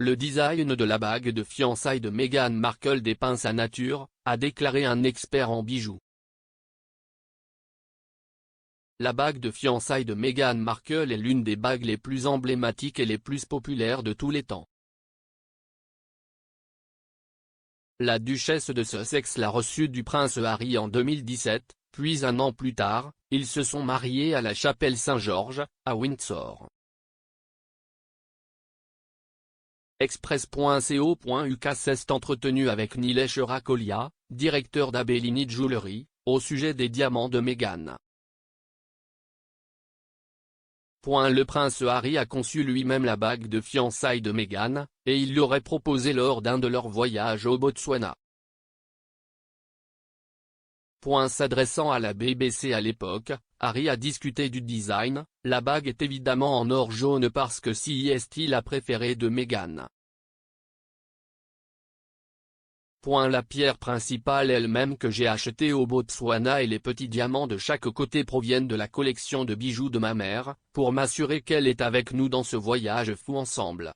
Le design de la bague de fiançailles de Meghan Markle dépeint sa nature, a déclaré un expert en bijoux. La bague de fiançailles de Meghan Markle est l'une des bagues les plus emblématiques et les plus populaires de tous les temps. La duchesse de Sussex l'a reçue du prince Harry en 2017, puis un an plus tard, ils se sont mariés à la chapelle Saint-Georges, à Windsor. Express.co.uk s'est entretenu avec Nilesh Rakolia, directeur d'Abellini Jewellery, au sujet des diamants de Meghan. Le prince Harry a conçu lui-même la bague de fiançailles de Meghan, et il l'aurait proposée lors d'un de leurs voyages au Botswana. S'adressant à la BBC à l'époque, Harry a discuté du design. La bague est évidemment en or jaune parce que c'est la préférée de Meghan. La pierre principale elle-même que j'ai achetée au Botswana et les petits diamants de chaque côté proviennent de la collection de bijoux de ma mère, pour m'assurer qu'elle est avec nous dans ce voyage fou ensemble.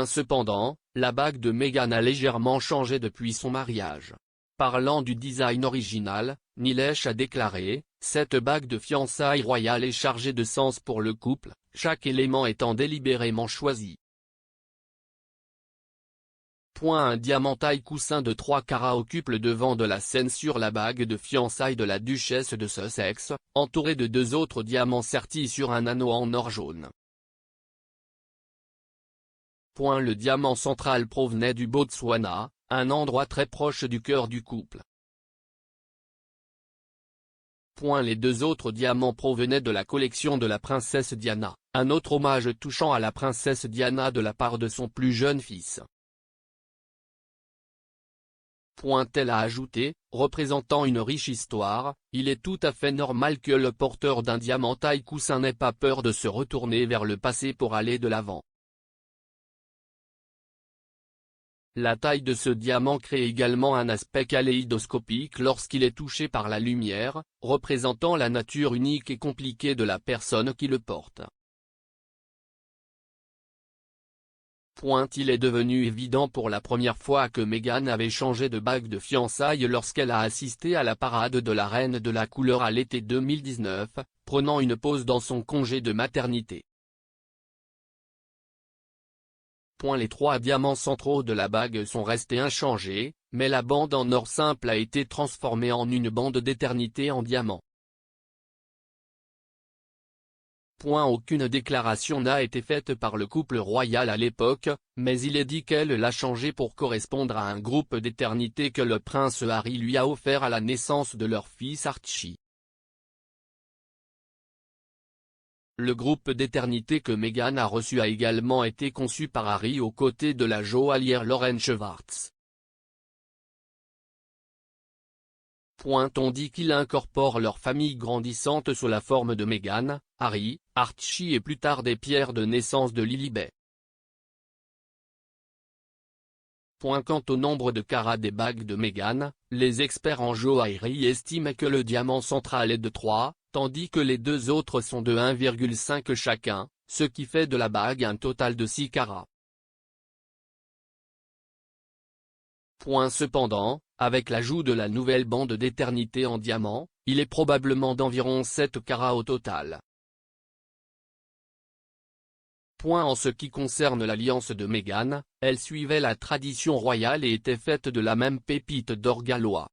Cependant, la bague de Meghan a légèrement changé depuis son mariage. Parlant du design original, Nilesh a déclaré « Cette bague de fiançailles royale est chargée de sens pour le couple, chaque élément étant délibérément choisi. » Un diamant taille coussin de 3 carats occupe le devant de la scène sur la bague de fiançailles de la duchesse de Sussex, entourée de 2 autres diamants sertis sur un anneau en or jaune. Le diamant central provenait du Botswana, un endroit très proche du cœur du couple. Les 2 autres diamants provenaient de la collection de la princesse Diana, un autre hommage touchant à la princesse Diana de la part de son plus jeune fils. Elle a ajouté, représentant une riche histoire, il est tout à fait normal que le porteur d'un diamant taille coussin n'ait pas peur de se retourner vers le passé pour aller de l'avant. La taille de ce diamant crée également un aspect kaléidoscopique lorsqu'il est touché par la lumière, représentant la nature unique et compliquée de la personne qui le porte. Il est devenu évident pour la première fois que Meghan avait changé de bague de fiançailles lorsqu'elle a assisté à la parade de la Reine de la Couleur à l'été 2019, prenant une pause dans son congé de maternité. Les 3 diamants centraux de la bague sont restés inchangés, mais la bande en or simple a été transformée en une bande d'éternité en diamant. Aucune déclaration n'a été faite par le couple royal à l'époque, mais il est dit qu'elle l'a changé pour correspondre à un groupe d'éternité que le prince Harry lui a offert à la naissance de leur fils Archie. Le groupe d'éternité que Meghan a reçu a également été conçu par Harry aux côtés de la joaillière Lauren Schwartz. On dit qu'il incorpore leur famille grandissante sous la forme de Meghan, Harry, Archie et plus tard des pierres de naissance de Lilibet. Quant au nombre de carats des bagues de Meghan, les experts en joaillerie estiment que le diamant central est de 3, tandis que les 2 autres sont de 1,5 chacun, ce qui fait de la bague un total de 6 carats. Cependant, avec l'ajout de la nouvelle bande d'éternité en diamant, il est probablement d'environ 7 carats au total. En ce qui concerne l'alliance de Meghan, elle suivait la tradition royale et était faite de la même pépite d'or gallois.